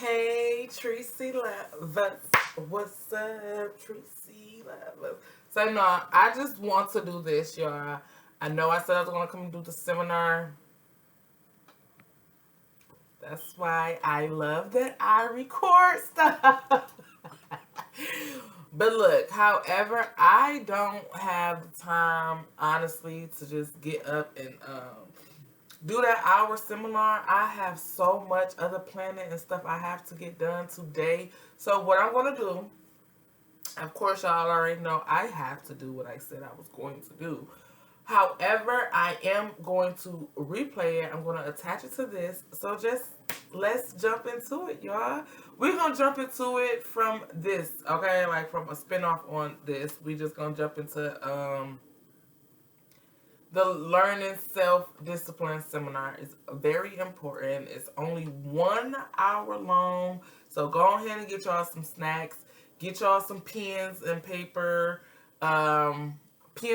Hey, Tracy Lovers. What's up, Tracy Lovers? So, no, I just want to do this, y'all. I know I said I was going to come do the seminar. That's why I love that I record stuff. But look, however, I don't have the time, honestly, to just get up and do that hour seminar. I have so much other planning and stuff I have to get done today. So what I'm going to do, of course, y'all already know I have to do what I said I was going to do. However, I am going to replay it. I'm going to attach it to this. So just let's jump into it, y'all. We're going to jump into it from this, okay? Like from a spinoff on this. We just going to jump into the Learning Self-Discipline seminar. Is very important. It's only 1 hour long. So go ahead and get y'all some snacks. Get y'all some pens and paper. Pen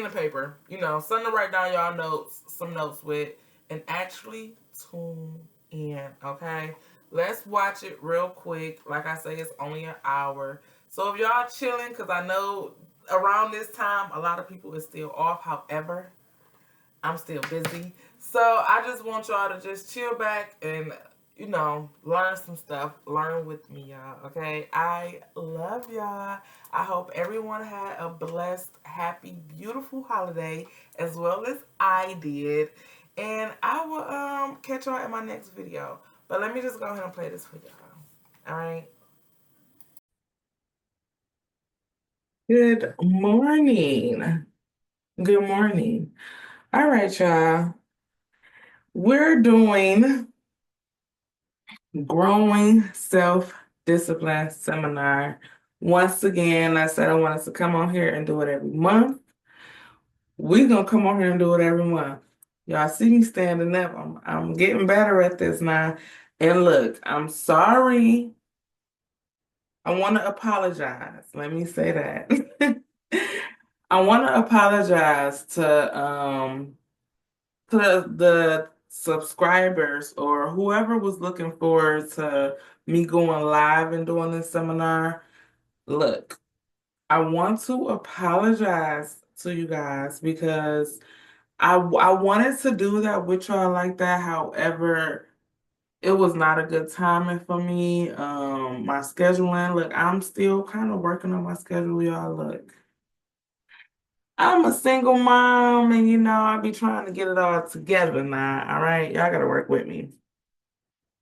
and paper. You know, something to write down y'all notes, some notes with. And actually tune in, okay? Let's watch it real quick. Like I say, it's only an hour. So if y'all chilling, because I know around this time, a lot of people is still off. However, I'm still busy. So I just want y'all to just chill back and, learn some stuff. Learn with me, y'all. Okay? I love y'all. I hope everyone had a blessed, happy, beautiful holiday as well as I did. And I will catch y'all in my next video. But let me just go ahead and play this for y'all. Alright. Good morning. Good morning. All right, y'all. We're doing Growing Self-Discipline Seminar. Once again, I said I wanted to come on here and do it every month. We're going to come on here and do it every month. Y'all see me standing up. I'm getting better at this now. And look, I'm sorry. I want to apologize. Let me say that. I want to apologize to the subscribers or whoever was looking forward to me going live and doing this seminar. Look, I want to apologize to you guys because I wanted to do that with y'all like that. However, it was not a good timing for me. My scheduling, look, I'm still kind of working on my schedule, y'all. Look, I'm a single mom and I be trying to get it all together now. All right. Y'all gotta work with me.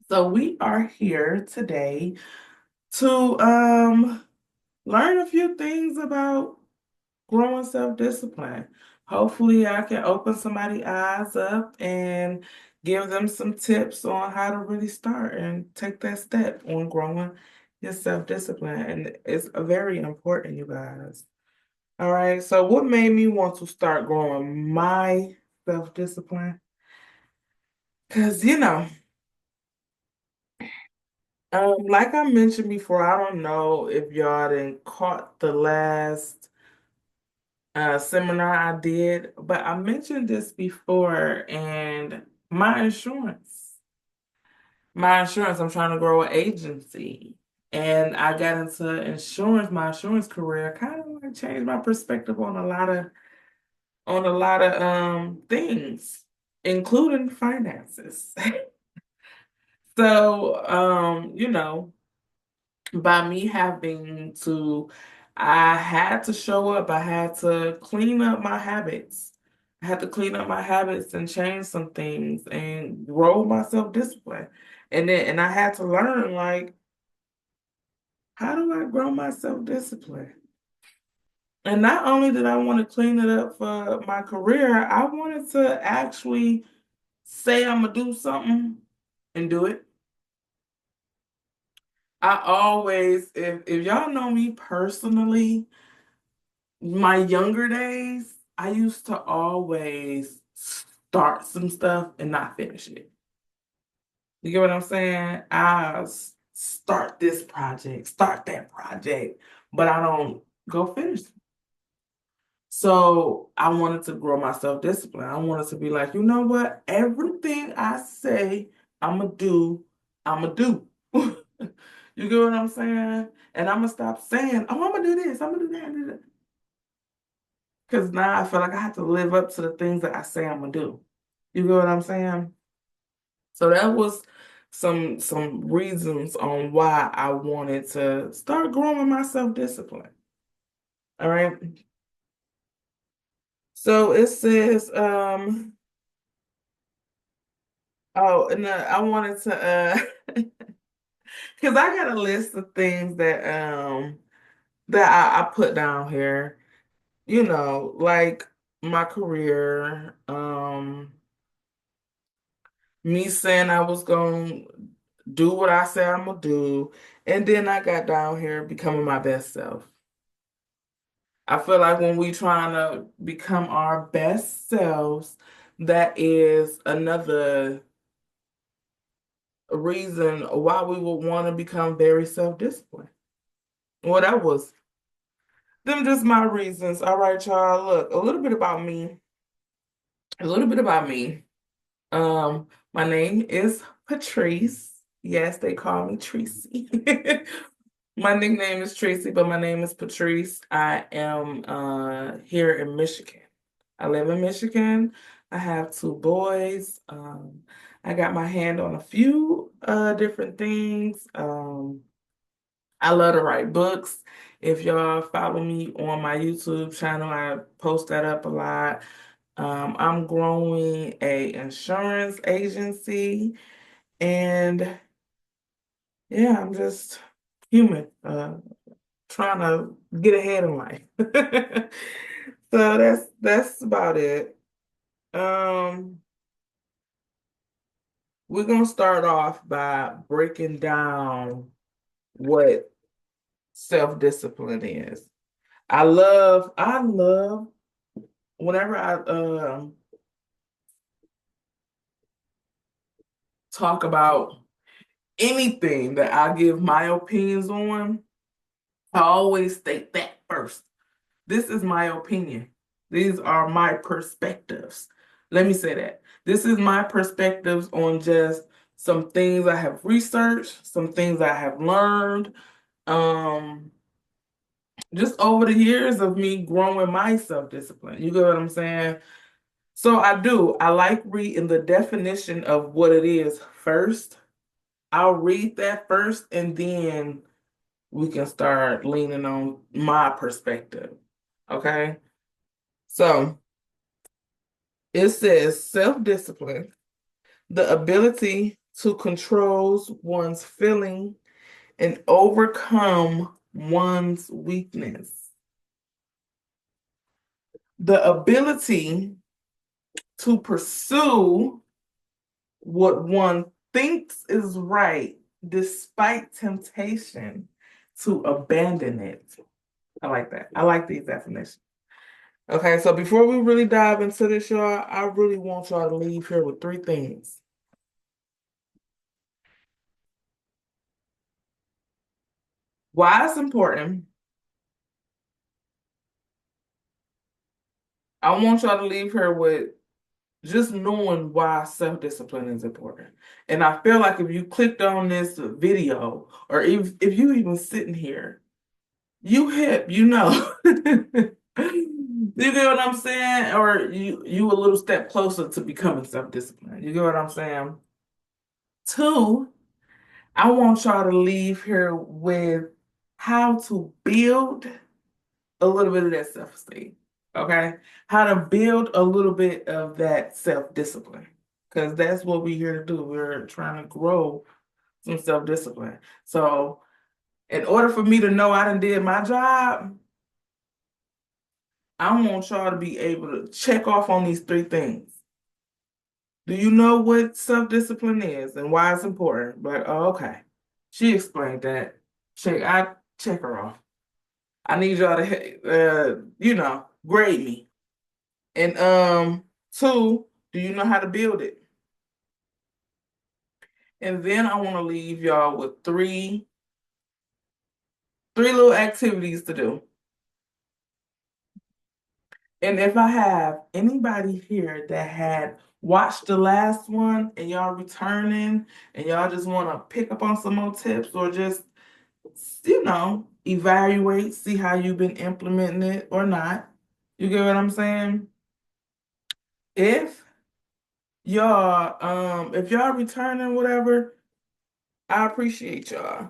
So we are here today to learn a few things about growing self-discipline. Hopefully I can open somebody's eyes up and give them some tips on how to really start and take that step on growing your self-discipline. And it's very important, you guys. All right, so what made me want to start growing my self-discipline? Because, like I mentioned before, I don't know if y'all didn't caught the last seminar I did, but I mentioned this before, and my insurance, I'm trying to grow an agency. And I got into my insurance career, kind of like changed my perspective on a lot of things, including finances. So, by me I had to show up. I had to clean up my habits. I had to clean up my habits and change some things and grow my self-discipline. And I had to learn, like, how do I grow my self-discipline? And not only did I want to clean it up for my career, I wanted to actually say I'm gonna do something and do it. I always, if y'all know me personally, my younger days, I used to always start some stuff and not finish it. You get what I'm saying? Start this project, start that project, but I don't go finish it. So I wanted to grow my self-discipline. I wanted to be like, you know what? Everything I say I'm going to do, I'm going to do. You get what I'm saying? And I'm gonna stop saying, "Oh, I'm gonna do this. I'm gonna do that." Do that. Because now I feel like I have to live up to the things that I say I'm gonna do. You get what I'm saying? So that was some reasons on why I wanted to start growing my self-discipline. All right. So it says, oh, and I wanted to because I got a list of things that I put down here, like my career, me saying I was gonna do what I said I'm gonna do, and then I got down here becoming my best self. I feel like when we trying to become our best selves, that is another reason why we would want to become very self-disciplined. Well, that was them just my reasons. All right, y'all. Look, a little bit about me. A little bit about me. My name is Patrice. Yes, they call me Tracy. My nickname is Tracy, but my name is Patrice. I am here in Michigan. I live in Michigan. I have two boys. I got my hand on a few different things. I love to write books. If y'all follow me on my YouTube channel, I post that up a lot. I'm growing a insurance agency, and yeah, I'm just human, trying to get ahead in life. So that's about it. Um, we're gonna start off by breaking down what self-discipline is. I love whenever I talk about anything that I give my opinions on, I always state that first. This is my opinion. These are my perspectives. Let me say that. This is my perspectives on just some things I have researched, some things I have learned, um, just over the years of me growing my self-discipline. You get what I'm saying? So I do. I like reading the definition of what it is first. I'll read that first, and then we can start leaning on my perspective. Okay? So it says self-discipline, the ability to control one's feeling and overcome one's weakness. The ability to pursue what one thinks is right despite temptation to abandon it. I like that. I like these definitions. Okay, so before we really dive into this, y'all, I really want y'all to leave here with three things. Why it's important. I want y'all to leave here with just knowing why self-discipline is important. And I feel like if you clicked on this video, or if you even sitting here, you hip, you know. You get what I'm saying? Or you a little step closer to becoming self-disciplined. You get what I'm saying? Two, I want y'all to leave here with how to build a little bit of that self-esteem. Okay? How to build a little bit of that self-discipline. Because that's what we're here to do. We're trying to grow some self-discipline. So in order for me to know I done did my job, I want y'all to be able to check off on these three things. Do you know what self-discipline is and why it's important? But oh, okay. She explained that. I check her off. I need y'all to grade me. And two, do you know how to build it? And then I want to leave y'all with three little activities to do. And if I have anybody here that had watched the last one and y'all returning and y'all just want to pick up on some more tips or just evaluate, see how you've been implementing it or not. You get what I'm saying? If y'all returning whatever, I appreciate y'all.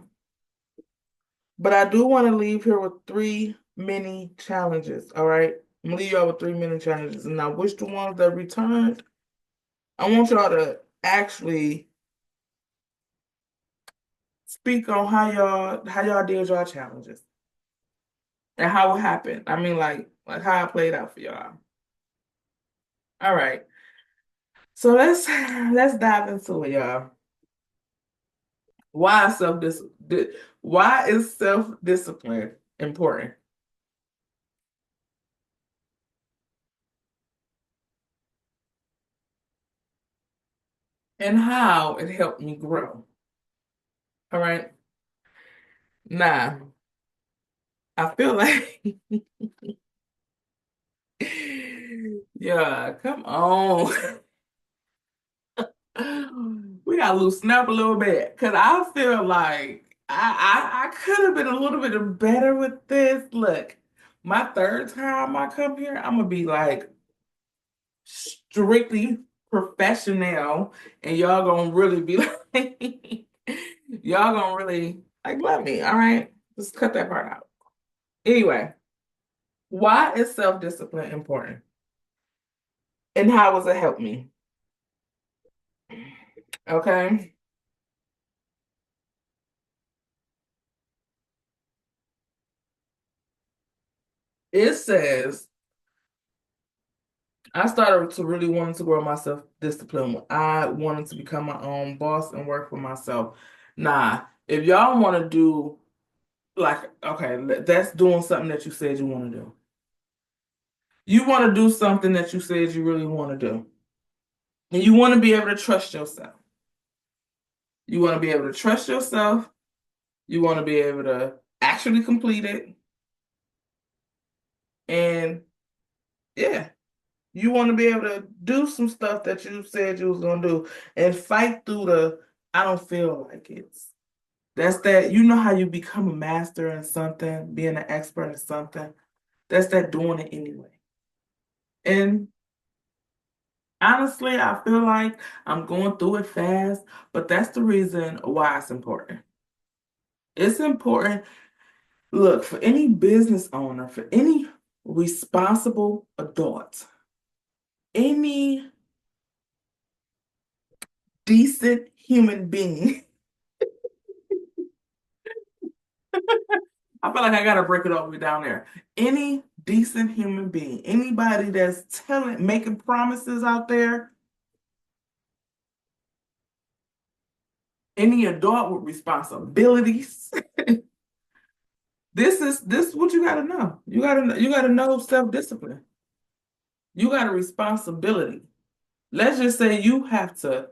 But I do want to leave here with 3 mini challenges. All right. I'm gonna leave y'all with 3 mini challenges. And I wish the ones that returned, I want y'all to actually speak on how y'all did y'all challenges and how it happened. I mean, like how it played out for y'all. All right. So let's dive into it, y'all. Why why is self-discipline important? And how it helped me grow. All right. Now, I feel like yeah, come on. We gotta loosen up a little bit. Cause I feel like I could have been a little bit better with this. Look, my third time I come here, I'm gonna be like strictly professional, and y'all gonna really be like, y'all gonna really like love me. All right, let's cut that part out. Anyway, why is self-discipline important, and how does it help me? Okay, it says I started to really wanting to grow my self-discipline when I wanted to become my own boss and work for myself. Nah, if y'all want to do like, okay, that's doing something that you said you want to do. You want to do something that you said you really want to do. And you want to be able to trust yourself. You want to be able to trust yourself. You want to be able to actually complete it. And yeah, you want to be able to do some stuff that you said you was going to do and fight through I don't feel like it's. That's that, you know how you become a master in something, being an expert in something. That's that doing it anyway. And honestly, I feel like I'm going through it fast, but that's the reason why it's important. It's important. Look, for any business owner, for any responsible adult, any decent human being, I feel like I gotta break it all the way down there. Any decent human being, anybody that's making promises out there, any adult with responsibilities, this is what you gotta know. You gotta know self-discipline. You got a responsibility. Let's just say you have to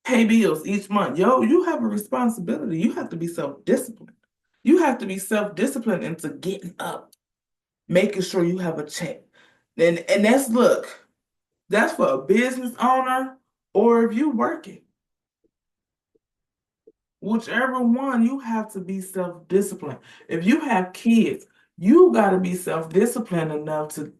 pay bills each month. Yo, you have a responsibility. You have to be self-disciplined. You have to be self-disciplined into getting up, making sure you have a check. And that's for a business owner or if you working. Whichever one, you have to be self-disciplined. If you have kids, you got to be self-disciplined enough to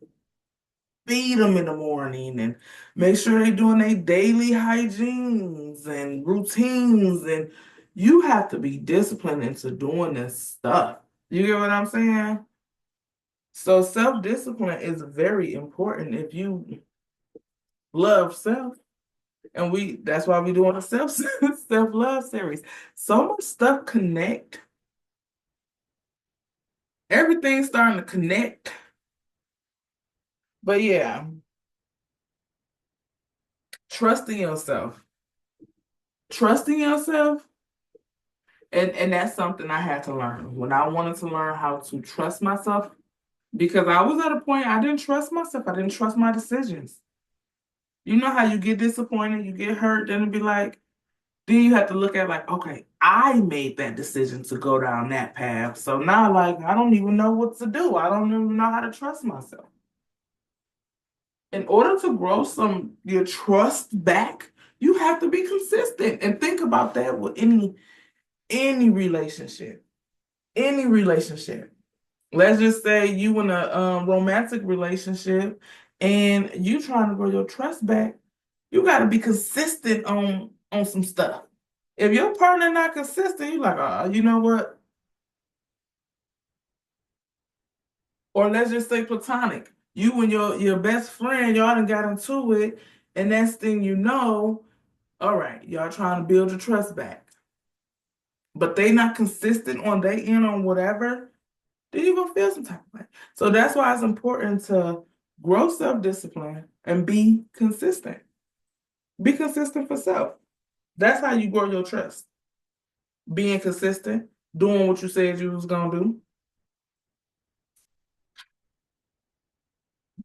feed them in the morning and make sure they're doing their daily hygienes and routines. And you have to be disciplined into doing this stuff. You get what I'm saying? So self-discipline is very important if you love self. And that's why we're doing a self-love series. So much stuff connect. Everything's starting to connect. But yeah, trusting yourself. Trusting yourself, and that's something I had to learn. When I wanted to learn how to trust myself, because I was at a point I didn't trust myself. I didn't trust my decisions. You know how you get disappointed, you get hurt, then it'd be like, then you have to look at like, okay, I made that decision to go down that path. So now like I don't even know what to do. I don't even know how to trust myself. In order to grow your trust back, you have to be consistent. And think about that with any relationship. Any relationship. Let's just say you in a romantic relationship and you trying to grow your trust back. You got to be consistent on some stuff. If your partner not consistent, you like, you know what? Or let's just say platonic. You and your best friend, y'all done got into it, and next thing you know, all right, y'all trying to build your trust back. But they not consistent on their end on whatever, then you're gonna feel some type of way. So that's why it's important to grow self-discipline and be consistent. Be consistent for self. That's how you grow your trust. Being consistent, doing what you said you was gonna do.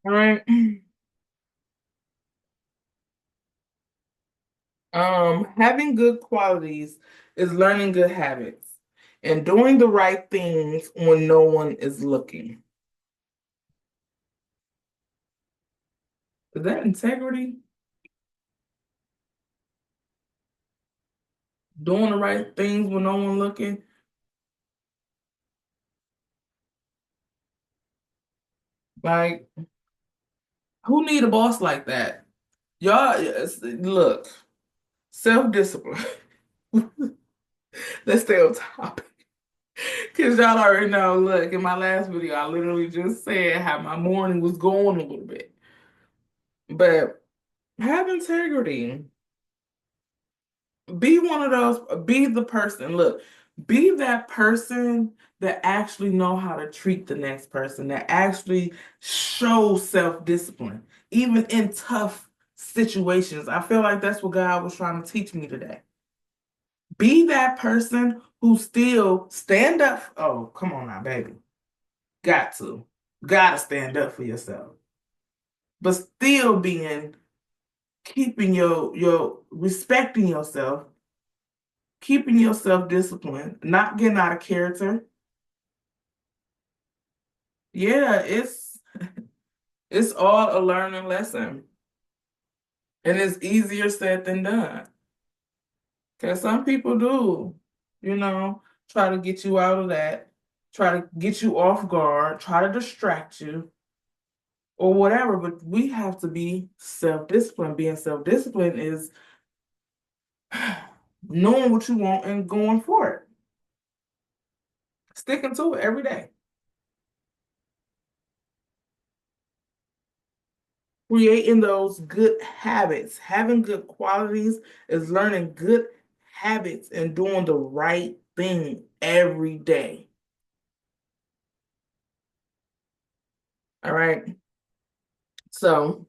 All right. Having good qualities is learning good habits and doing the right things when no one is looking. Is that integrity? Doing the right things when no one looking? Like, who need a boss like that? Y'all, look, self-discipline. Let's stay on topic. Because y'all already know, look, in my last video, I literally just said how my morning was going a little bit. But have integrity. Be one of those, be the person. Look, be that person that actually know how to treat the next person, that actually shows self-discipline, even in tough situations. I feel like that's what God was trying to teach me today. Be that person who still stand up. Oh, come on now, baby. Got to. Gotta stand up for yourself. But still keeping your respecting yourself, keeping yourself disciplined, not getting out of character. Yeah, it's all a learning lesson. And it's easier said than done. Because some people do, try to get you out of that, try to get you off guard, try to distract you, or whatever. But we have to be self-disciplined. Being self-disciplined is knowing what you want and going for it. Sticking to it every day. Creating those good habits, having good qualities is learning good habits and doing the right thing every day. All right. So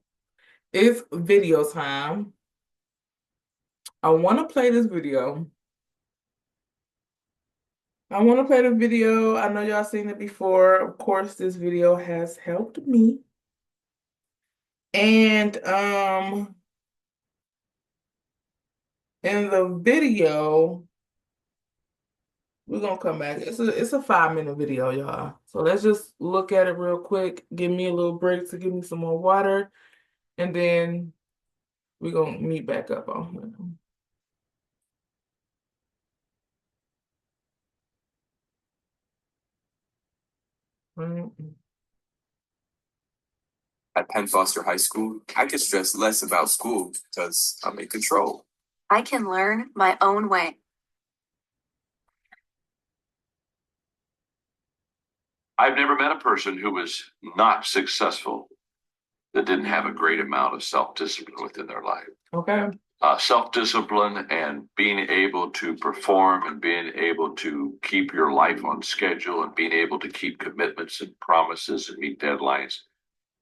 it's video time. I want to play this video. I want to play the video. I know y'all seen it before. Of course, this video has helped me. And in the video, we're gonna come back. It's a 5-minute video, y'all. So let's just look at it real quick. Give me a little break to give me some more water, and then we're gonna meet back up on here. At Penn Foster High School, I could stress less about school because I'm in control. I can learn my own way. I've never met a person who was not successful that didn't have a great amount of self-discipline within their life. Okay. Self-discipline and being able to perform and being able to keep your life on schedule and being able to keep commitments and promises and meet deadlines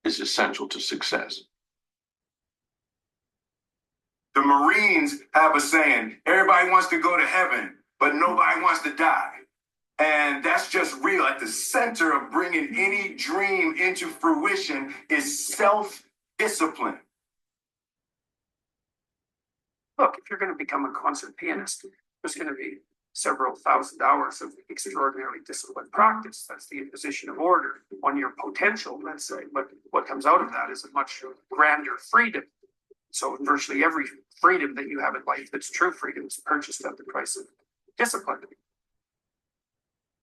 is essential to success. The Marines have a saying, everybody wants to go to heaven, but nobody wants to die. And that's just real. At the center of bringing any dream into fruition is self-discipline. Look, if you're going to become a concert pianist, there's going to be several thousand hours of extraordinarily disciplined practice. That's the imposition of order on your potential, let's say. But what comes out of that is a much grander freedom. So virtually every freedom that you have in life that's true freedom is purchased at the price of discipline.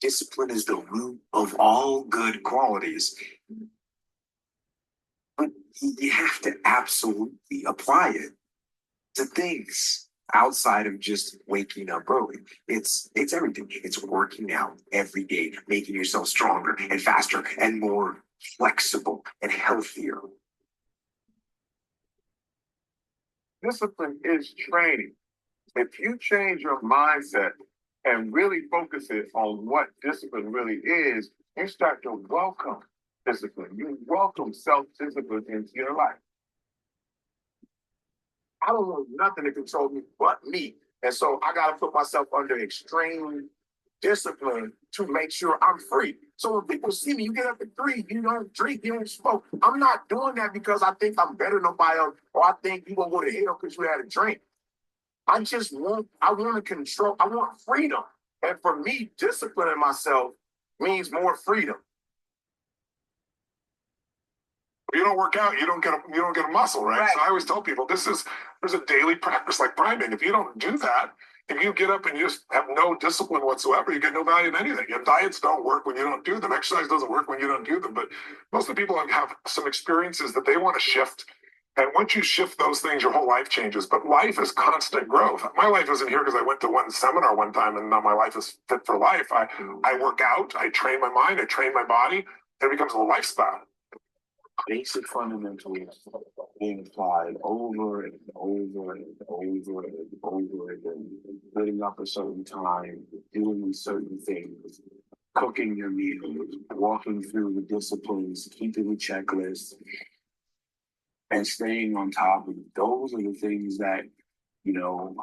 Discipline is the root of all good qualities. But you have to absolutely apply it to things outside of just waking up early. It's everything. It's working out every day, making yourself stronger and faster and more flexible and healthier. Discipline is training. If you change your mindset and really focus it on what discipline really is, you start to welcome discipline. You welcome self-discipline into your life. I don't want nothing to control me but me. And so I got to put myself under extreme discipline to make sure I'm free. So when people see me, you get up at 3, you don't drink, you don't smoke. I'm not doing that because I think I'm better than nobody else or I think you going to go to hell because you had a drink. I want to control, I want freedom. And for me, disciplining myself means more freedom. You don't work out, you don't get a muscle, right? So I always tell people there's a daily practice like priming. If you don't do that, if you get up and you just have no discipline whatsoever, you get no value in anything. Your diets don't work when you don't do them. Exercise doesn't work when you don't do them. But most of the people have some experiences that they want to shift. And once you shift those things, your whole life changes. But life is constant growth. My life isn't here because I went to one seminar one time and now my life is fit for life. I work out, I train my mind, I train my body, and it becomes a lifestyle. Basic fundamentals being applied over and over and over and over again, getting up a certain time, doing certain things, cooking your meals, walking through the disciplines, keeping the checklist, and staying on top of it. Those are the things that, when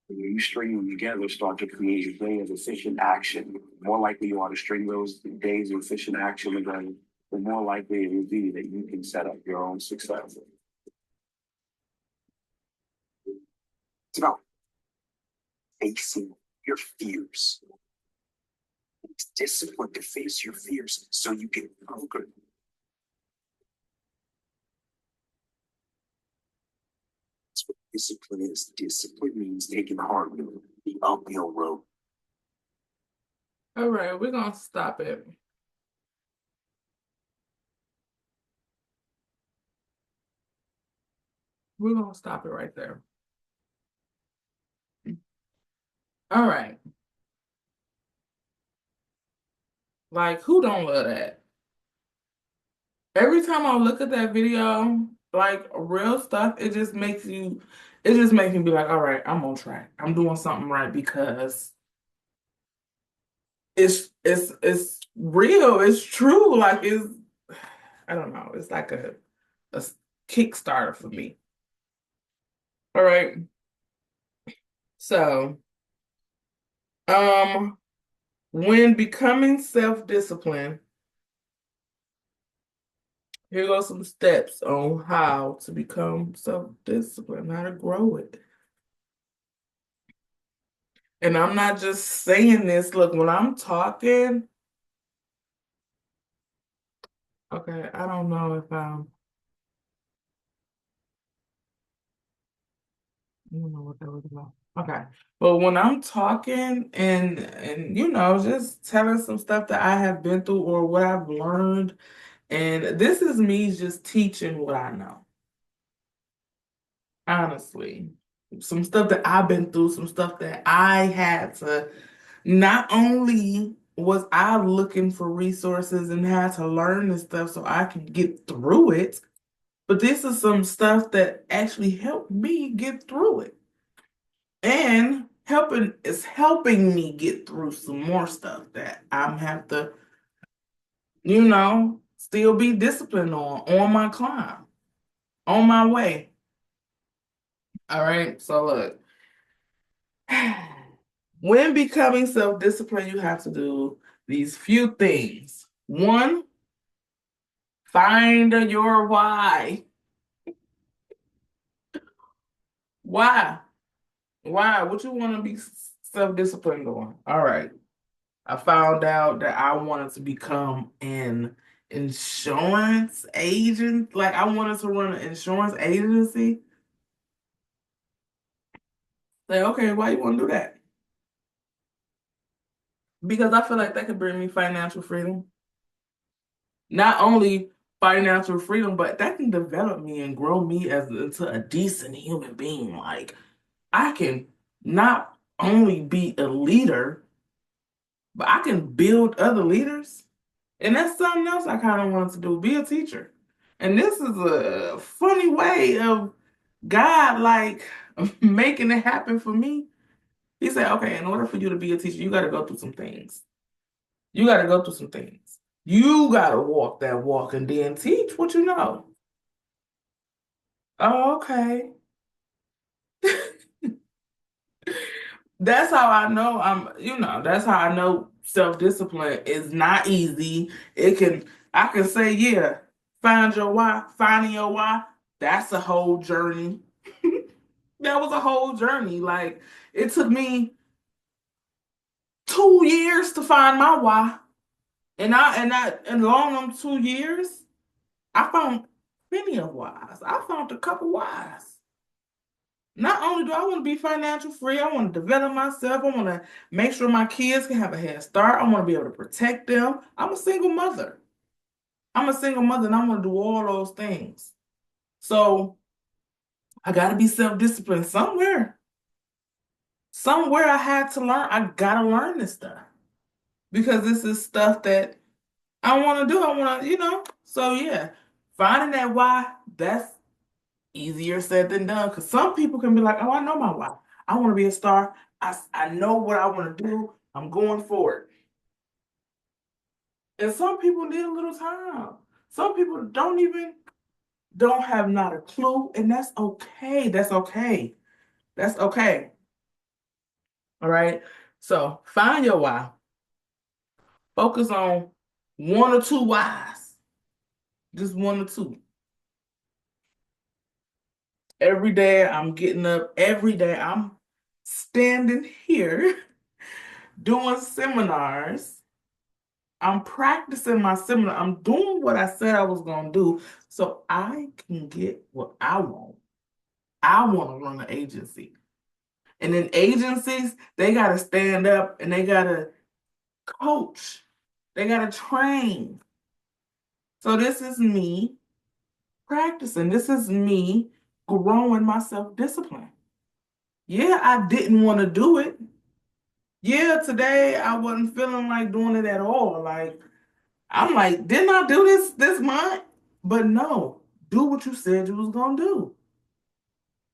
you string them together, start to create a day of efficient action. The more likely you are to string those days of efficient action together, the more likely it will be that you can set up your own success. It's about facing your fears. It's discipline to face your fears so you can conquer. That's what discipline is. Discipline means taking the hard road, the uphill road. All right, we're going to stop it. We're going to stop it right there. All right. Like, who don't love that? Every time I look at that video, like real stuff, it just makes me be like, all right, I'm on track. I'm doing something right because it's real. It's true. Like I don't know. It's like a Kickstarter for me. All right. So, when becoming self-disciplined, here goes some steps on how to become self-disciplined, how to grow it. And I'm not just saying this. Look, when I'm talking, okay, I don't know if I don't know what that was about. Okay. But when I'm talking and just telling some stuff that I have been through or what I've learned, and this is me just teaching what I know. Honestly. Some stuff that I've been through, some stuff that I had to, not only was I looking for resources and had to learn this stuff so I could get through it, but this is some stuff that actually helped me get through it. And helping me get through some more stuff that I'm have to, still be disciplined on my climb, on my way. All right, so look. When becoming self-disciplined, you have to do these few things. 1, find your why. Why? Why? What you want to be self-disciplined on? All right. I found out that I wanted to become an insurance agent. Like I wanted to run an insurance agency. Say, okay, why you want to do that? because I feel like that could bring me financial freedom. Not only financial freedom, but that can develop me and grow me as into a decent human being. Like I can not only be a leader, but I can build other leaders. And that's something else I kind of want to do, be a teacher. And this is a funny way of God like making it happen for me. He said, okay, in order for you to be a teacher, you got to go through some things. You got to go through some things. You got to walk that walk and then teach what you know. Oh, okay. That's how I know that's how I know self-discipline is not easy. I can say, yeah, find your why, finding your why. That's a whole journey. That was a whole journey. Like it took me 2 years to find my why. And along them 2 years, I found plenty of whys. I found a couple whys. Not only do I want to be financial free, I want to develop myself. I want to make sure my kids can have a head start. I want to be able to protect them. I'm a single mother. I'm a single mother and I want to do all those things. So I got to be self-disciplined somewhere. Somewhere I had to learn. I got to learn this stuff because this is stuff that I want to do. I want to. So yeah, finding that why, that's easier said than done. Because some people can be like, oh, I know my why. I want to be a star. I know what I want to do. I'm going for it. And some people need a little time. Some people don't have not a clue, and that's okay. That's okay. That's okay. All right. So find your why. Focus on one or two whys. Just one or two. Every day I'm getting up. Every day I'm standing here doing seminars. I'm practicing my seminar. I'm doing what I said I was going to do so I can get what I want. I want to run an agency. And in agencies, they got to stand up and they got to coach. They got to train. So this is me practicing. This is me growing my self-discipline. Yeah, I didn't want to do it. Yeah, today I wasn't feeling like doing it at all. Like, I'm like, didn't I do this month? But no, do what you said you was gonna do.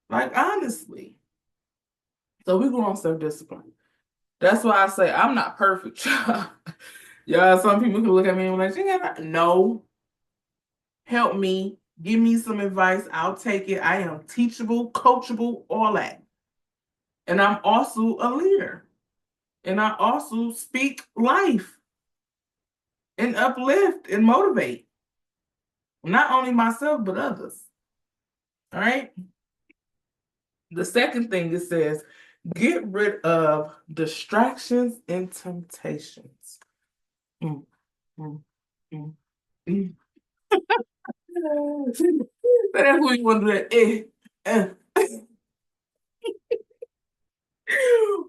Like, honestly. So we go on self-discipline. That's why I say I'm not perfect. Yeah, some people can look at me and be like, no, help me, give me some advice. I'll take it. I am teachable, coachable, all that. And I'm also a leader. And I also speak life and uplift and motivate. Not only myself, but others. All right. The second thing it says, get rid of distractions and temptations. Mm, mm, mm, mm. That's what you want to do that.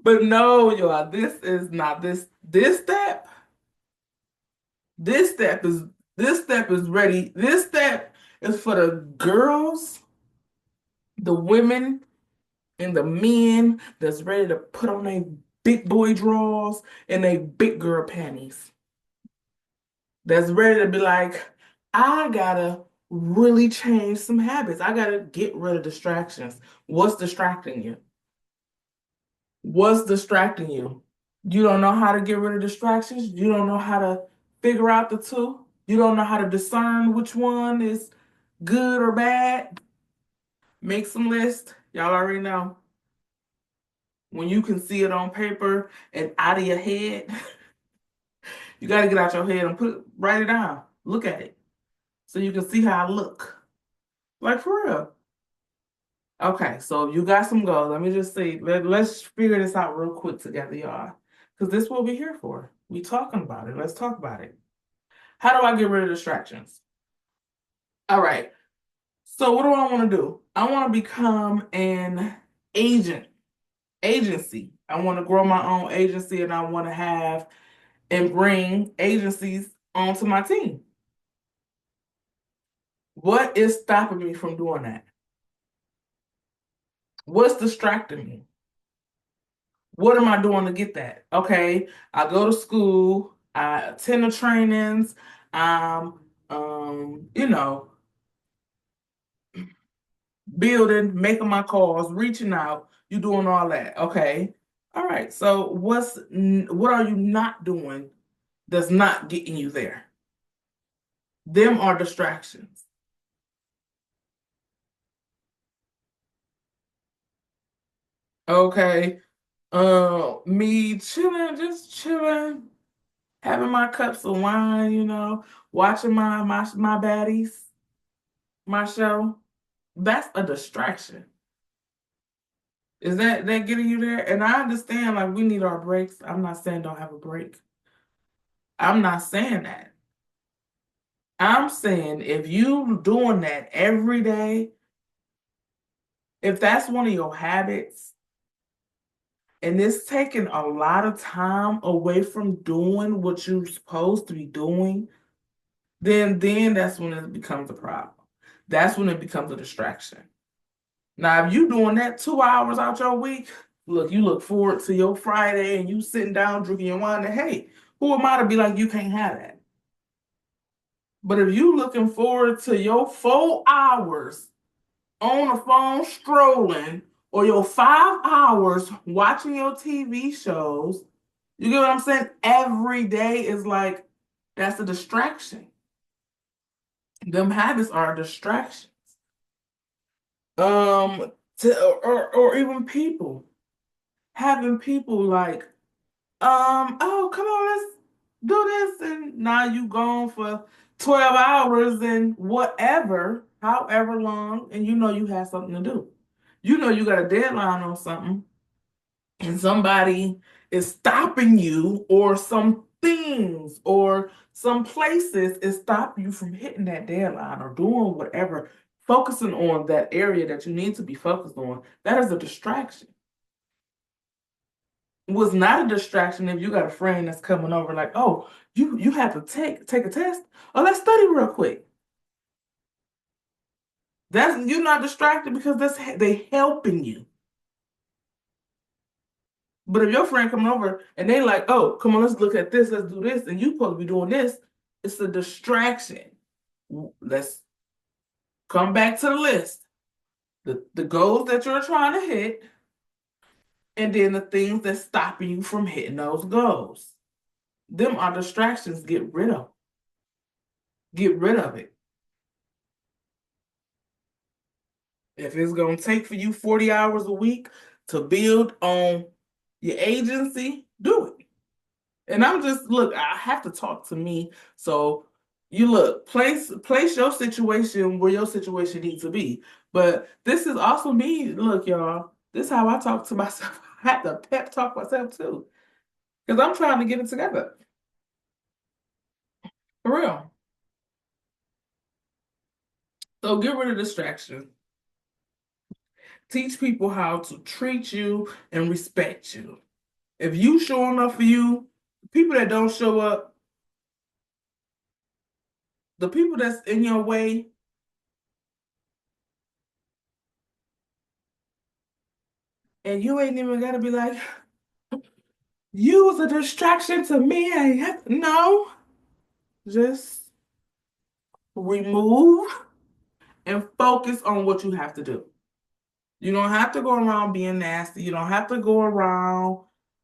But no, y'all, this is not this step. This step is ready. This step is for the girls, the women, and the men that's ready to put on their big boy drawers and their big girl panties. That's ready to be like, I gotta really change some habits. I gotta get rid of distractions. What's distracting you? What's distracting you? You don't know how to get rid of distractions. You don't know how to figure out the two. You don't know how to discern which one is good or bad. Make some lists. Y'all already know. When you can see it on paper and out of your head, you got to get out your head and write it down. Look at it so you can see how I look. Like for real. Okay, so you got some goals. Let me just see. Let's figure this out real quick together, y'all. Because this is what we're here for. We talking about it. Let's talk about it. How do I get rid of distractions? All right. So what do I want to do? I want to become an agency. I want to grow my own agency and I want to have and bring agencies onto my team. What is stopping me from doing that? What's distracting me? What am I doing to get that? Okay, I go to school, I attend the trainings, I'm building, making my calls, reaching out, you doing all that. Okay. All right. So what are you not doing that's not getting you there? Them are distractions. Okay. Me chilling, just chilling, having my cups of wine, watching my baddies, my show. That's a distraction. Is that getting you there? And I understand, like, we need our breaks. I'm not saying don't have a break. I'm not saying that. I'm saying if you doing that every day, if that's one of your habits, and it's taking a lot of time away from doing what you're supposed to be doing, then that's when it becomes a problem. That's when it becomes a distraction. Now, if you doing that 2 hours out your week, look, you look forward to your Friday and you sitting down drinking your wine, and hey, who am I to be like, you can't have that? But if you looking forward to your 4 hours on the phone strolling, or your 5 hours watching your TV shows, you get what I'm saying? Every day is like, that's a distraction. Them habits are distractions. Or even people. Having people like, oh, come on, let's do this. And now you gone for 12 hours and whatever, however long, and you know you have something to do. You know you got a deadline on something, and somebody is stopping you, or some things or some places is stopping you from hitting that deadline or doing whatever, focusing on that area that you need to be focused on. That is a distraction. Was not a distraction if you got a friend that's coming over like, oh, you have to take a test, or let's study real quick. That's, you're not distracted because they helping you. But if your friend coming over and they like, oh, come on, let's look at this, let's do this, and you supposed to be doing this, it's a distraction. Let's come back to the list. The goals that you're trying to hit, and then the things that's stopping you from hitting those goals. Them are distractions. Get rid of. Get rid of it. If it's going to take for you 40 hours a week to build on your agency, do it. And I'm just, look, I have to talk to me. So you look, place your situation where your situation needs to be. But this is also me. Look, y'all, this is how I talk to myself. I have to pep talk myself too. Because I'm trying to get it together. For real. So get rid of distraction. Teach people how to treat you and respect you. If you showing up for you, people that don't show up, the people that's in your way, and you ain't even gotta be like, you was a distraction to me. No, just remove and focus on what you have to do. You don't have to go around being nasty. You don't have to go around.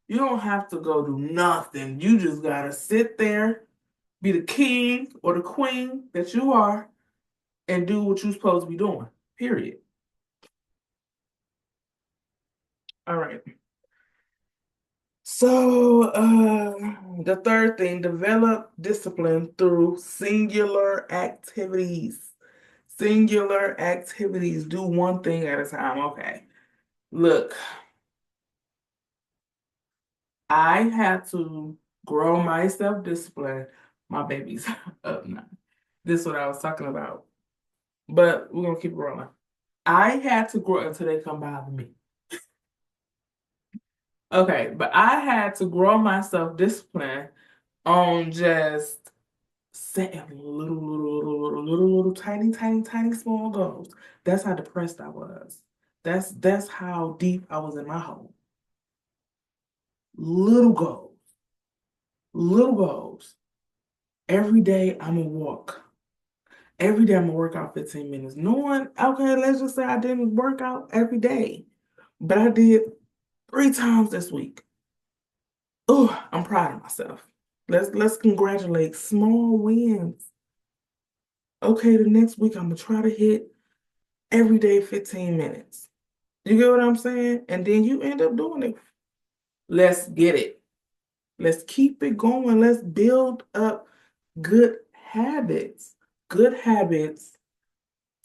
You don't have to go do nothing. You just gotta sit there, be the king or the queen that you are, and do what you're supposed to be doing. Period. All right. So the third thing, develop discipline through singular activities. Singular activities. Do one thing at a time. Okay. Look, I had to grow my self-discipline. My baby's up now. This is what I was talking about. But we're gonna keep rolling. I had to grow until they come bother me. Okay, but I had to grow my self-discipline on just setting little, tiny small goals. That's how depressed I was. That's how deep I was in my hole. Little goals. Little goals. Every day I'm gonna walk. Every day I'm gonna work out 15 minutes. Knowing, okay, let's just say I didn't work out every day, but I did 3 times this week. Oh, I'm proud of myself. Let's congratulate small wins. Okay, the next week I'm gonna try to hit every day 15 minutes. You get what I'm saying? And then you end up doing it. Let's get it. Let's keep it going. Let's build up good habits. Good habits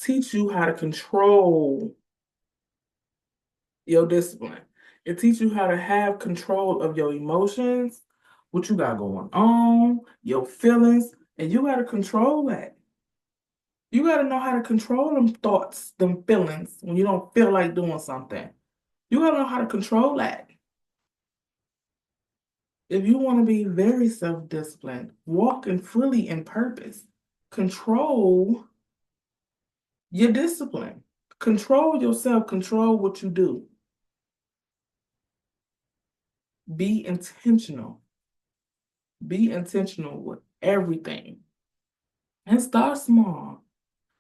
teach you how to control your discipline. It teaches you how to have control of your emotions, what you got going on, your feelings, and you got to control that. You got to know how to control them thoughts, them feelings when you don't feel like doing something. You got to know how to control that. If you want to be very self-disciplined, walking fully in purpose, control your discipline. Control yourself, control what you do. Be intentional. Be intentional with everything. And start small.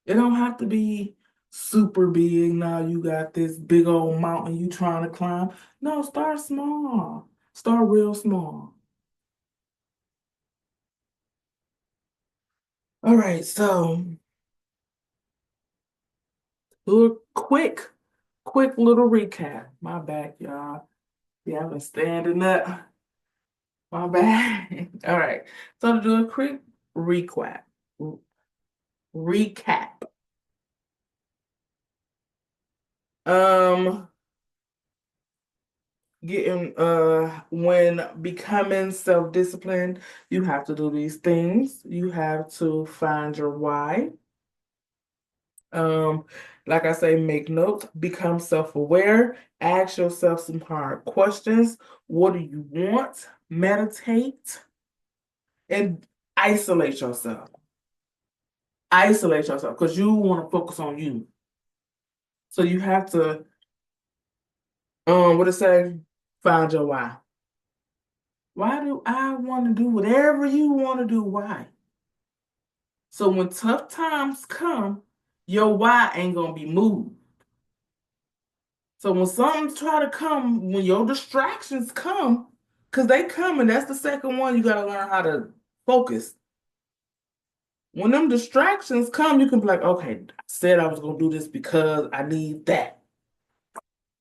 It don't have to be super big. Now you got this big old mountain you trying to climb. No, start small. Start real small. All right, so do a quick little recap. My back, y'all. Yeah, I've been standing up. My bad. All right. So to do a quick recap. Recap. Um, getting when becoming self-disciplined, you have to do these things. You have to find your why. Like I say, make notes, become self-aware, ask yourself some hard questions. What do you want? Meditate and isolate yourself. Isolate yourself because you want to focus on you. So you have to, what it say? Find your why. Why do I want to do whatever you want to do? Why? So when tough times come, your why ain't gonna be moved. So when something try to come, when your distractions come, because they come, and that's the second one, you gotta learn how to focus. When them distractions come, you can be like, okay, I said I was gonna do this because I need that.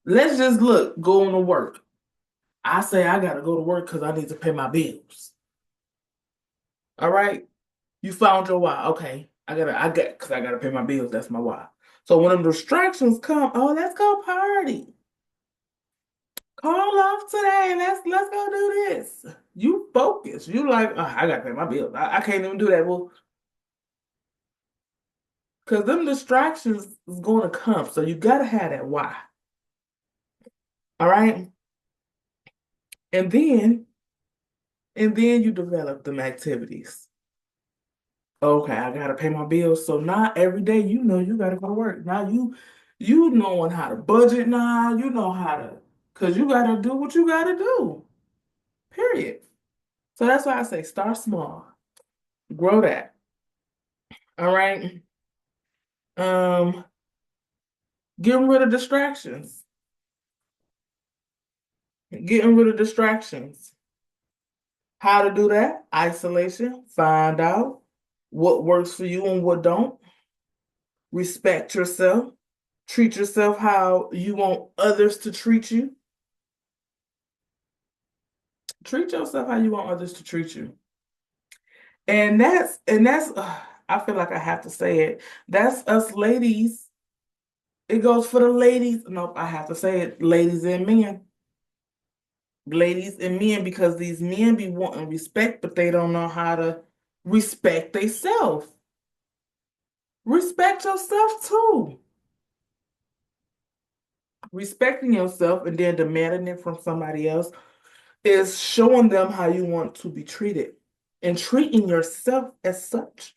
Let's just look, going to work. I say I gotta go to work because I need to pay my bills. All right. You found your why. Okay. Because I gotta pay my bills. That's my why. So when them distractions come, oh, let's go party. Call off today. Let's go do this. You focus. You like, oh, I gotta pay my bills. I can't even do that. Well, because them distractions is going to come. So you gotta have that why. All right. And then you develop them activities. Okay, I gotta pay my bills. So now every day you know you gotta go to work. Now you knowing how to budget now, you know how to, because you gotta do what you gotta do. Period. So that's why I say start small. Grow that. All right. Um, getting rid of distractions. Getting rid of distractions. How to do that? Isolation. Find out what works for you and what don't. Respect yourself. Treat yourself how you want others to treat you. Treat yourself how you want others to treat you. And that's I feel like I have to say it. That's us ladies. It goes for the ladies. Nope, I have to say it. Ladies and men. Ladies and men, because these men be wanting respect, but they don't know how to respect themselves. Respect yourself too. Respecting yourself and then demanding it from somebody else is showing them how you want to be treated. and treating yourself as such.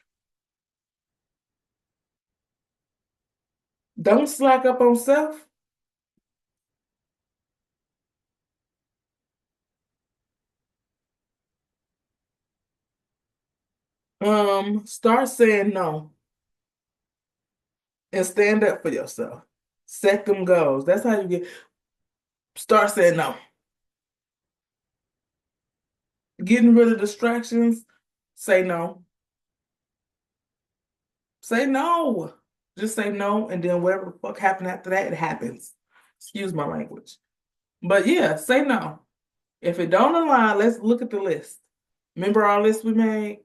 Don't slack up on self. Start saying no and stand up for yourself. Set them goals. That's how you start saying no. Getting rid of distractions, say no. Say no. Just say no, and then whatever the fuck happened after that, it happens. Excuse my language. But yeah, say no. If it don't align, let's look at the list. Remember our list we made?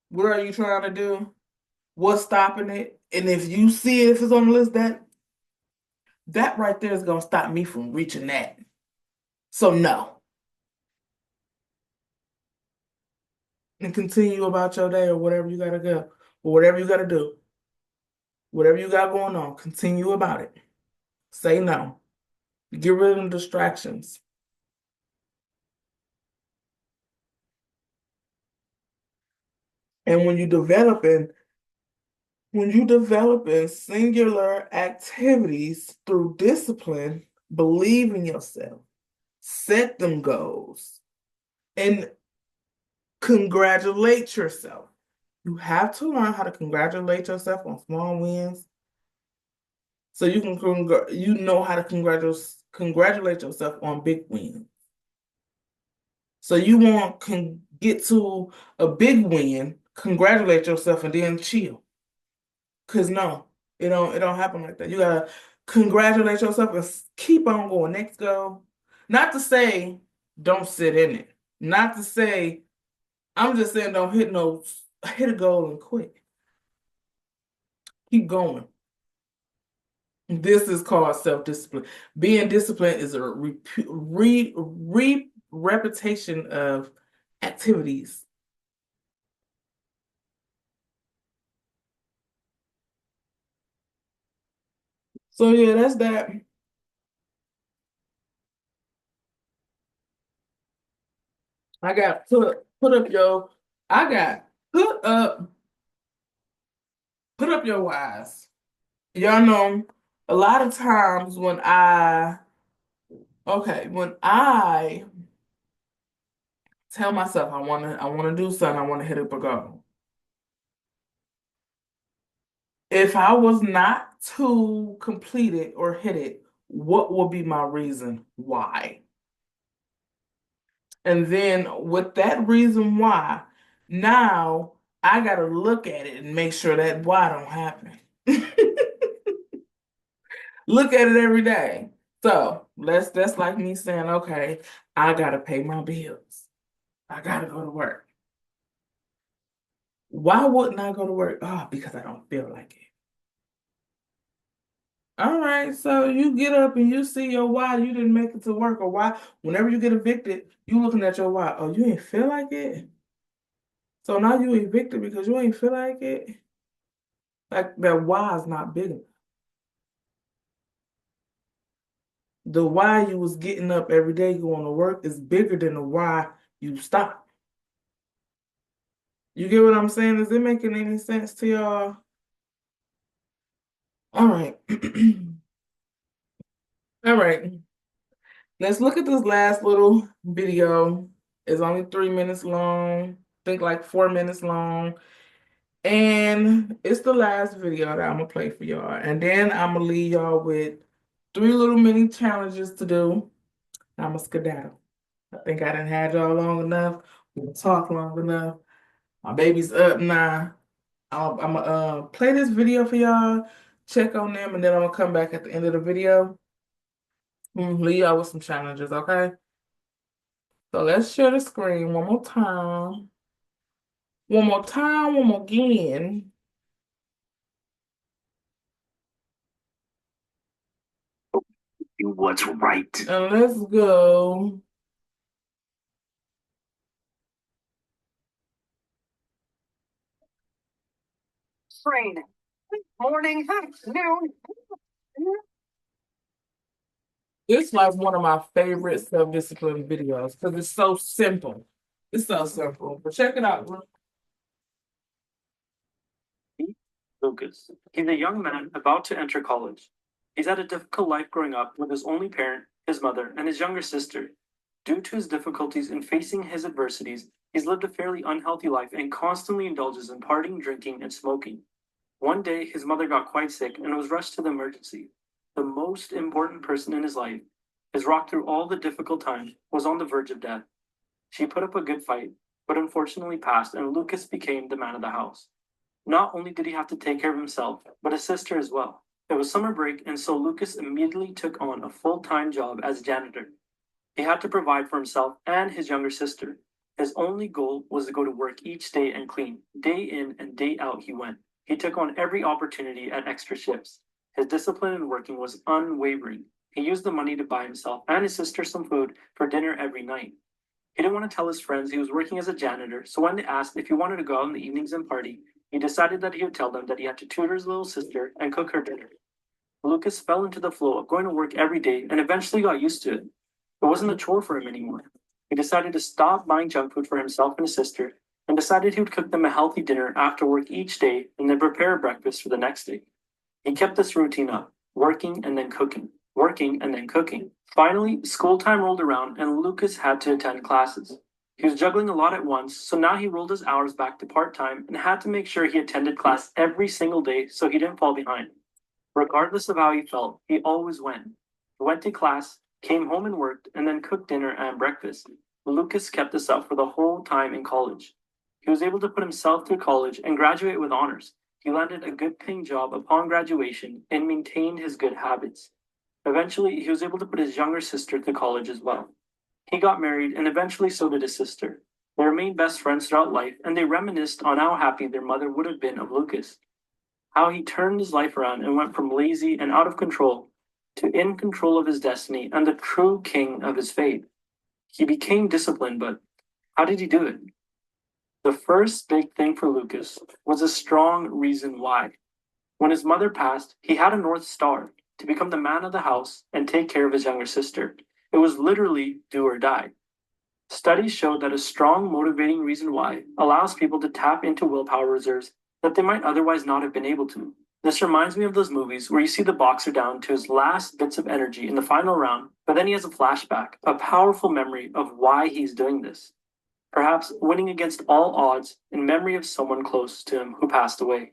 What are you trying to do? What's stopping it? And if you see it, if it's on the list, that right there is gonna stop me from reaching that. So no. And continue about your day or whatever you gotta go, or whatever you gotta do. Whatever you got going on, continue about it. Say no. Get rid of the distractions. And when you developing singular activities through discipline, believe in yourself, set them goals, and congratulate yourself. You have to learn how to congratulate yourself on small wins, so you can know how to congratulate yourself on big wins. So you can get to a big win, congratulate yourself, and then chill. Cause no, it don't happen like that. You gotta congratulate yourself and keep on going. Next goal. Not to say don't sit in it. Not to say, I'm just saying don't hit a goal and quit. Keep going. This is called self-discipline. Being disciplined is a repetition of activities. So yeah, that's that. I got put up your I got put up your whys. Y'all know a lot of times when I tell myself I wanna do something, I wanna hit up a goal. If I was not to complete it or hit it, what will be my reason why? And then with that reason why, now I gotta look at it and make sure that why don't happen. Look at it every day. So that's like me saying, okay, I gotta pay my bills. I gotta go to work. Why wouldn't I go to work? Oh, because I don't feel like it. All right, so you get up and you see your why you didn't make it to work, or why whenever you get evicted, you looking at your why. Oh, you ain't feel like it? So now you evicted because you ain't feel like it? Like that why is not big enough. The why you was getting up every day going to work is bigger than the why you stopped. You get what I'm saying? Is it making any sense to y'all? All right. All right. Let's look at this last little video. It's only 3 minutes long. I think like 4 minutes long. And it's the last video that I'm gonna play for y'all. And then I'm gonna leave y'all with 3 little mini challenges to do. I'm gonna skedaddle. I think I done had y'all long enough. We'll talk long enough. My baby's up now. I'm gonna play this video for y'all, check on them, and then I'm gonna come back at the end of the video and leave y'all with some challenges, okay? So let's share the screen one more time. One more time, one more again. Do what's right. And let's go. Train. Morning, afternoon. It's like one of my favorite self-discipline videos because it's so simple. It's so simple. But check it out. Lucas. He's a young man about to enter college. He's had a difficult life growing up with his only parent, his mother, and his younger sister. Due to his difficulties in facing his adversities, he's lived a fairly unhealthy life and constantly indulges in partying, drinking, and smoking. One day, his mother got quite sick and was rushed to the emergency. The most important person in his life, his rock through all the difficult times, was on the verge of death. She put up a good fight, but unfortunately passed, and Lucas became the man of the house. Not only did he have to take care of himself, but his sister as well. It was summer break, and so Lucas immediately took on a full-time job as janitor. He had to provide for himself and his younger sister. His only goal was to go to work each day and clean. Day in and day out he went. He took on every opportunity at extra shifts. His discipline in working was unwavering. He used the money to buy himself and his sister some food for dinner every night. He didn't want to tell his friends he was working as a janitor, so when they asked if he wanted to go out in the evenings and party, he decided that he would tell them that he had to tutor his little sister and cook her dinner. Lucas fell into the flow of going to work every day and eventually got used to it. It wasn't a chore for him anymore. He decided to stop buying junk food for himself and his sister and decided he would cook them a healthy dinner after work each day and then prepare a breakfast for the next day. He kept this routine up, working and then cooking, working and then cooking. Finally, school time rolled around and Lucas had to attend classes. He was juggling a lot at once, so now he rolled his hours back to part-time and had to make sure he attended class every single day so he didn't fall behind. Regardless of how he felt, he always went. He went to class, came home and worked, and then cooked dinner and breakfast. Lucas kept this up for the whole time in college. He was able to put himself through college and graduate with honors. He landed a good-paying job upon graduation and maintained his good habits. Eventually, he was able to put his younger sister through college as well. He got married, and eventually so did his sister. They remained best friends throughout life, and they reminisced on how happy their mother would have been of Lucas. How he turned his life around and went from lazy and out of control to in control of his destiny and the true king of his fate. He became disciplined, but how did he do it? The first big thing for Lucas was a strong reason why. When his mother passed, he had a North Star to become the man of the house and take care of his younger sister. It was literally do or die. Studies show that a strong motivating reason why allows people to tap into willpower reserves that they might otherwise not have been able to. This reminds me of those movies where you see the boxer down to his last bits of energy in the final round, but then he has a flashback, a powerful memory of why he's doing this. Perhaps winning against all odds in memory of someone close to him who passed away.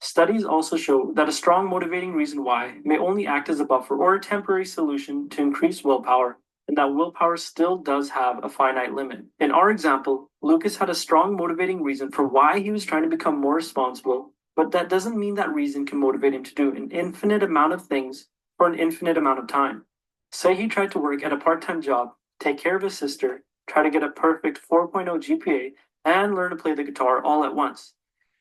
Studies also show that a strong motivating reason why may only act as a buffer or a temporary solution to increase willpower, and that willpower still does have a finite limit. In our example, Lucas had a strong motivating reason for why he was trying to become more responsible, but that doesn't mean that reason can motivate him to do an infinite amount of things for an infinite amount of time. Say he tried to work at a part-time job, take care of his sister, try to get a perfect 4.0 GPA, and learn to play the guitar all at once.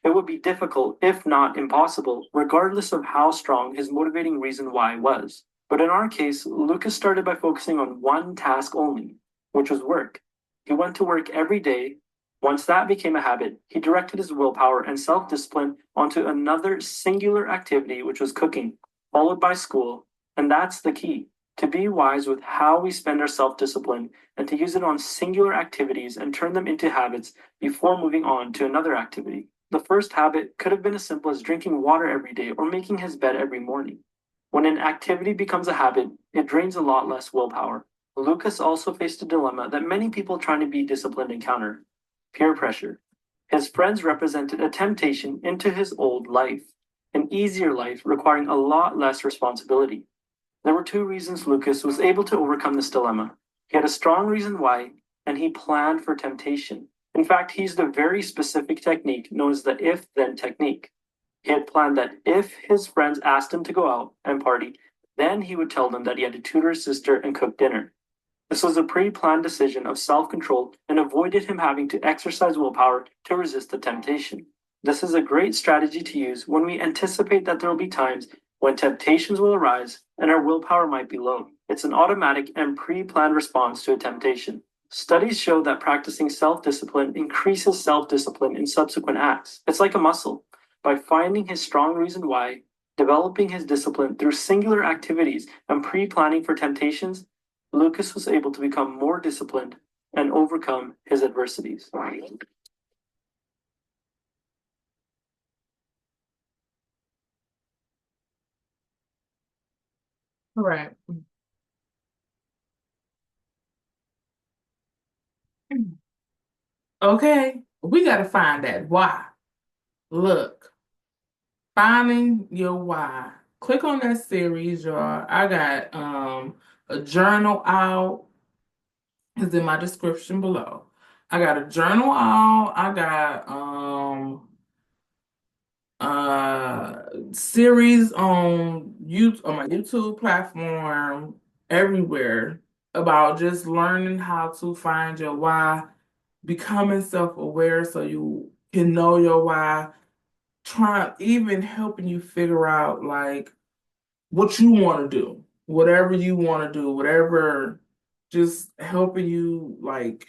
It would be difficult, if not impossible, regardless of how strong his motivating reason why was. But in our case, Lucas started by focusing on one task only, which was work. He went to work every day. Once that became a habit, he directed his willpower and self-discipline onto another singular activity, which was cooking, followed by school. And that's the key, to be wise with how we spend our self-discipline and to use it on singular activities and turn them into habits before moving on to another activity. The first habit could have been as simple as drinking water every day or making his bed every morning. When an activity becomes a habit, it drains a lot less willpower. Lucas also faced a dilemma that many people trying to be disciplined encounter: peer pressure. His friends represented a temptation into his old life, an easier life requiring a lot less responsibility. There were two reasons Lucas was able to overcome this dilemma. He had a strong reason why, and he planned for temptation. In fact, he used a very specific technique known as the if-then technique. He had planned that if his friends asked him to go out and party, then he would tell them that he had to tutor his sister and cook dinner. This was a pre-planned decision of self-control and avoided him having to exercise willpower to resist the temptation. This is a great strategy to use when we anticipate that there will be times when temptations will arise and our willpower might be low. It's an automatic and pre-planned response to a temptation. Studies show that practicing self-discipline increases self-discipline in subsequent acts. It's like a muscle. By finding his strong reason why, developing his discipline through singular activities, and pre-planning for temptations, Lucas was able to become more disciplined, and overcome his adversities. All right. Okay, we got to find that why. Look, finding your why. Click on that series, y'all. I got a journal out. It's in my description below. I got a journal out. I got series on my YouTube platform everywhere about just learning how to find your why, becoming self-aware so you can know your why, even helping you figure out like what you want to do, whatever you want to do, whatever, just helping you like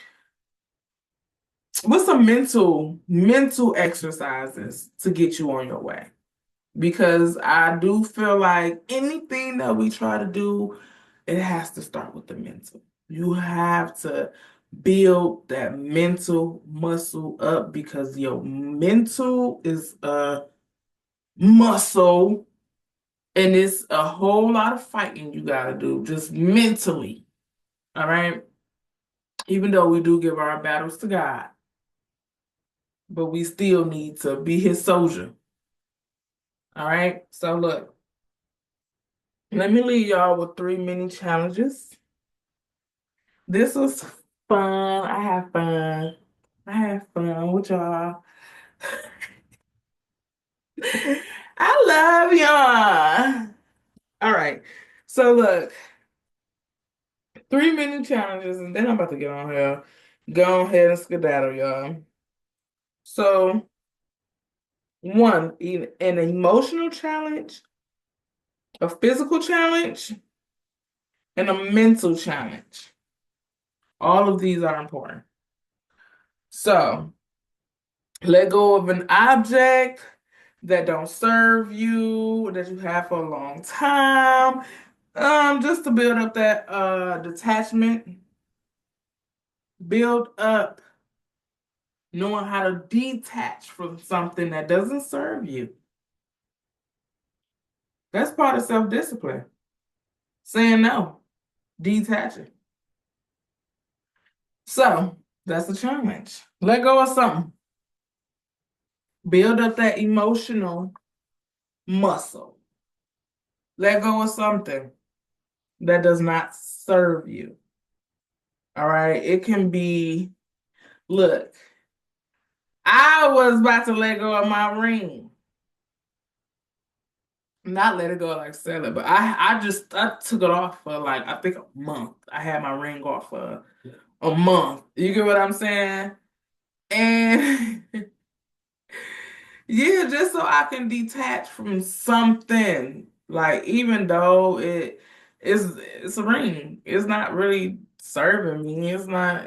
with some mental exercises to get you on your way. Because I do feel like anything that we try to do, it has to start with the mental. You have to build that mental muscle up because your mental is a muscle and it's a whole lot of fighting you got to do just mentally. All right. Even though we do give our battles to God, but we still need to be his soldier. All right. So, look, let me leave y'all with 3 mini challenges. This was fun. I have fun. I have fun with y'all. I love y'all. All right. So, look, 3 mini challenges, and then I'm about to get on here. Go ahead and skedaddle, y'all. So, one, an emotional challenge, a physical challenge, and a mental challenge. All of these are important. So, let go of an object that don't serve you, that you have for a long time, just to build up that detachment, build up knowing how to detach from something that doesn't serve you. That's part of self-discipline. Saying no, detaching. So that's a challenge. Let go of something. Build up that emotional muscle. Let go of something that does not serve you. All right. It can be, look, I was about to let go of my ring. Not let it go like sell it, but I took it off for like I think a month. I had my ring off for a month. You get what I'm saying? And yeah, just so I can detach from something. Like even though it's a ring, it's not really serving me. It's not,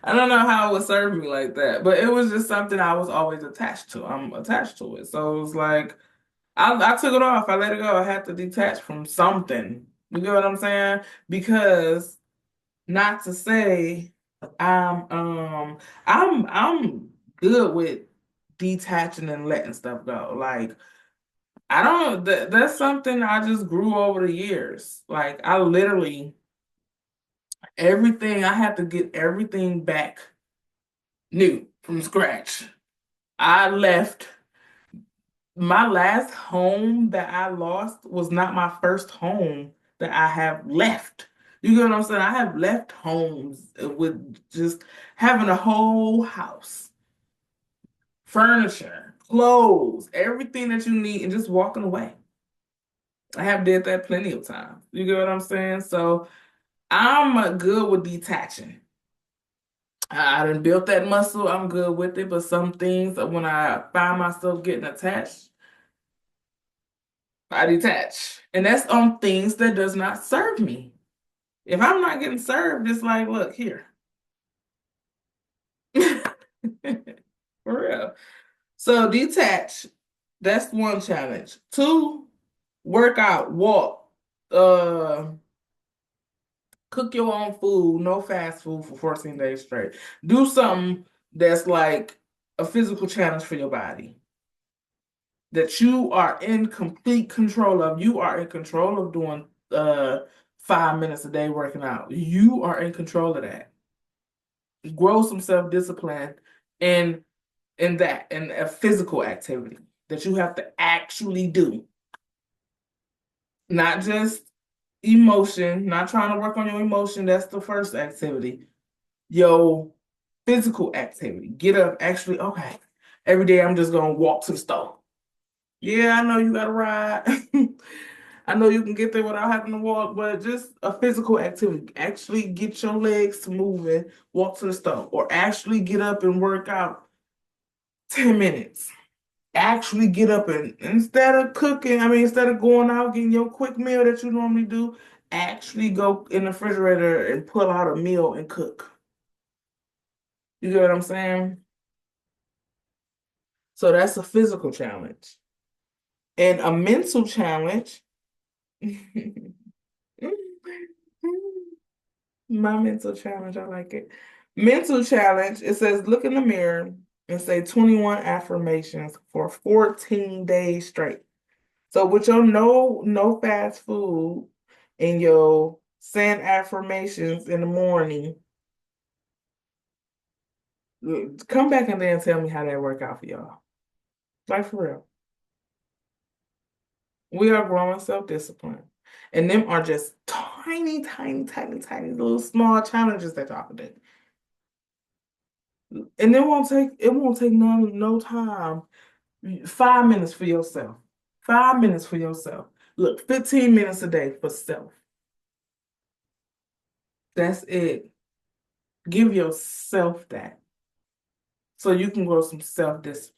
I don't know how it would serve me like that, but it was just something I was always attached to. I'm attached to it. So it was like I took it off. I let it go. I had to detach from something. You get what I'm saying? Because not to say I'm good with detaching and letting stuff go. Like I don't that's something I just grew over the years. Like I literally everything I had to get everything back new from scratch. I left my last home that I lost was not my first home that I have left. You get what I'm saying? I have left homes with just having a whole house, furniture, clothes, everything that you need, and just walking away. I have did that plenty of times. You get what I'm saying? So I'm good with detaching. I done built that muscle. I'm good with it. But some things, when I find myself getting attached, I detach. And that's on things that does not serve me. If I'm not getting served, it's like, look, here. For real. So detach. That's one challenge. Two, work out, walk, Cook your own food, no fast food for 14 days straight. Do something that's like a physical challenge for your body that you are in complete control of. You are in control of doing 5 minutes a day working out. You are in control of that. Grow some self-discipline in that, in a physical activity that you have to actually do. Not just emotion, not trying to work on your emotion. That's the first activity. Your physical activity. Get up, actually, okay. Every day I'm just gonna walk to the store. Yeah, I know you gotta ride. I know you can get there without having to walk, but just a physical activity. Actually get your legs moving, walk to the store, or actually get up and work out 10 minutes. Actually get up and instead of cooking, instead of going out getting your quick meal that you normally do, actually go in the refrigerator and pull out a meal and cook. You get what I'm saying? So that's a physical challenge. And a mental challenge. My mental challenge, I like it. Mental challenge, it says look in the mirror and say 21 affirmations for 14 days straight. So with your no fast food and your saying affirmations in the morning, come back and then tell me how that worked out for y'all. Like for real. We are growing self-discipline. And them are just tiny, tiny, tiny, tiny little small challenges that y'all can do. And it won't take no time. 5 minutes for yourself. 5 minutes for yourself. Look, 15 minutes a day for self. That's it. Give yourself that. So you can grow some self-discipline.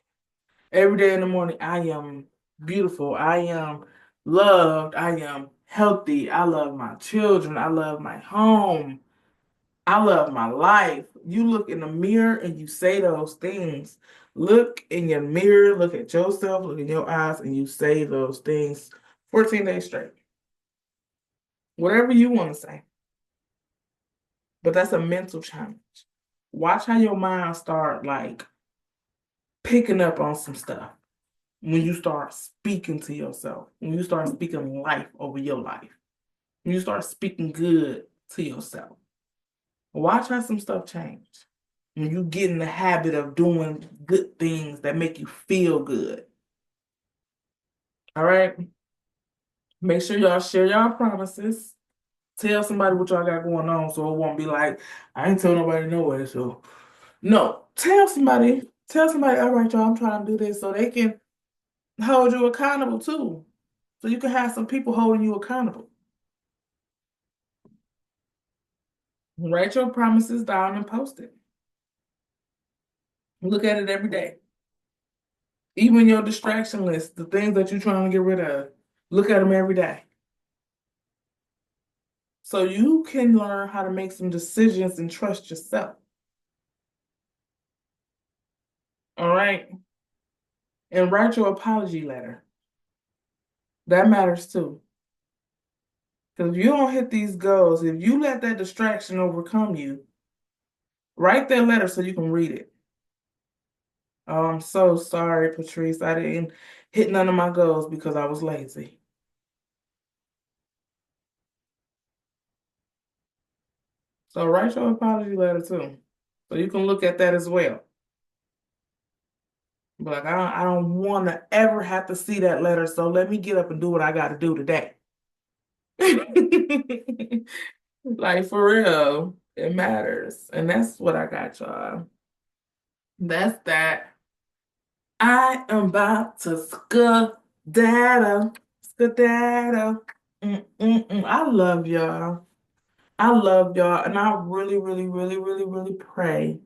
Every day in the morning, I am beautiful. I am loved. I am healthy. I love my children. I love my home. I love my life. You look in the mirror and you say those things. Look in your mirror, look at yourself, look in your eyes, and you say those things 14 days straight. Whatever you want to say. But that's a mental challenge. Watch how your mind start like picking up on some stuff when you start speaking to yourself, when you start speaking life over your life, when you start speaking good to yourself. Watch how some stuff change. When you get in the habit of doing good things that make you feel good. All right? Make sure y'all share y'all promises. Tell somebody what y'all got going on so it won't be like, I ain't tell nobody no way. So, no, tell somebody, all right, y'all, I'm trying to do this so they can hold you accountable too. So you can have some people holding you accountable. Write your promises down and post it. Look at it every day. Even your distraction list, the things that you're trying to get rid of, look at them every day. So you can learn how to make some decisions and trust yourself. All right? And write your apology letter. That matters too. Because if you don't hit these goals, if you let that distraction overcome you, write that letter so you can read it. Oh, I'm so sorry, Patrice. I didn't hit none of my goals because I was lazy. So write your apology letter too. So you can look at that as well. But like, I don't want to ever have to see that letter, so let me get up and do what I got to do today. Like, for real, it matters. And that's what I got, y'all. That's that. I am about to skedaddle. Skedaddle. I love y'all. I love y'all. And I really, really, really, really, really pray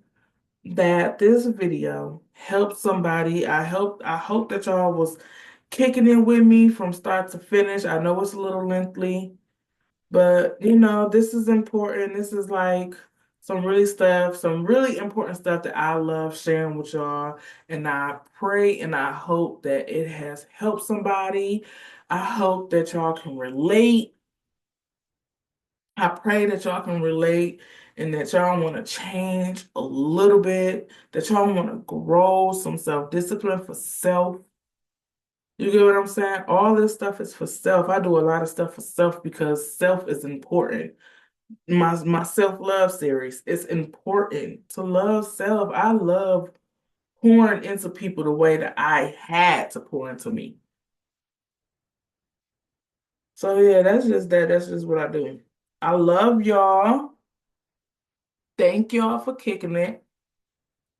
that this video helped somebody. I hope that y'all was kicking in with me from start to finish. I know it's a little lengthy, but this is important. This is like some really important stuff that I love sharing with y'all. And I pray and I hope that it has helped somebody. I hope that y'all can relate. I pray that y'all can relate and that y'all want to change a little bit, that y'all want to grow some self-discipline for self. You get what I'm saying? All this stuff is for self. I do a lot of stuff for self because self is important. My self-love series, it's important to love self. I love pouring into people the way that I had to pour into me. So yeah, that's just that. That's just what I do. I love y'all. Thank y'all for kicking it.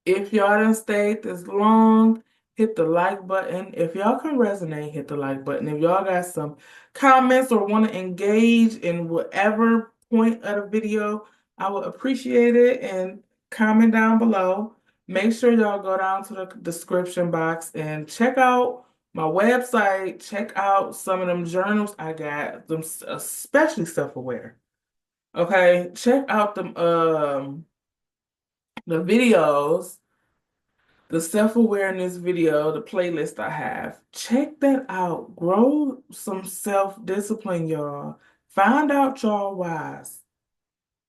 If y'all done stayed this long, hit the like button. If y'all can resonate, hit the like button. If y'all got some comments or want to engage in whatever point of the video, I would appreciate it, and comment down below. Make sure y'all go down to the description box and check out my website. Check out some of them journals I got, them especially self-aware. Okay, check out the videos, the self-awareness video, the playlist I have. Check that out. Grow some self-discipline, y'all. Find out y'all whys.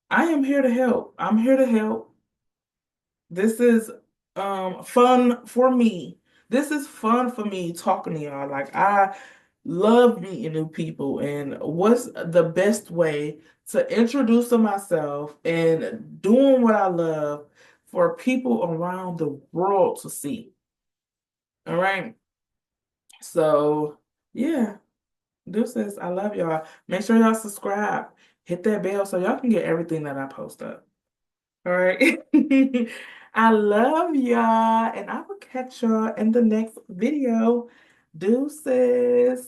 I am here to help. I'm here to help. This is fun for me. This is fun for me talking to y'all. Like, I love meeting new people, and what's the best way to introduce myself and doing what I love for people around the world to see. All right. So yeah, deuces. I love y'all. Make sure y'all subscribe. Hit that bell so y'all can get everything that I post up. All right. I love y'all, and I will catch y'all in the next video. Deuces.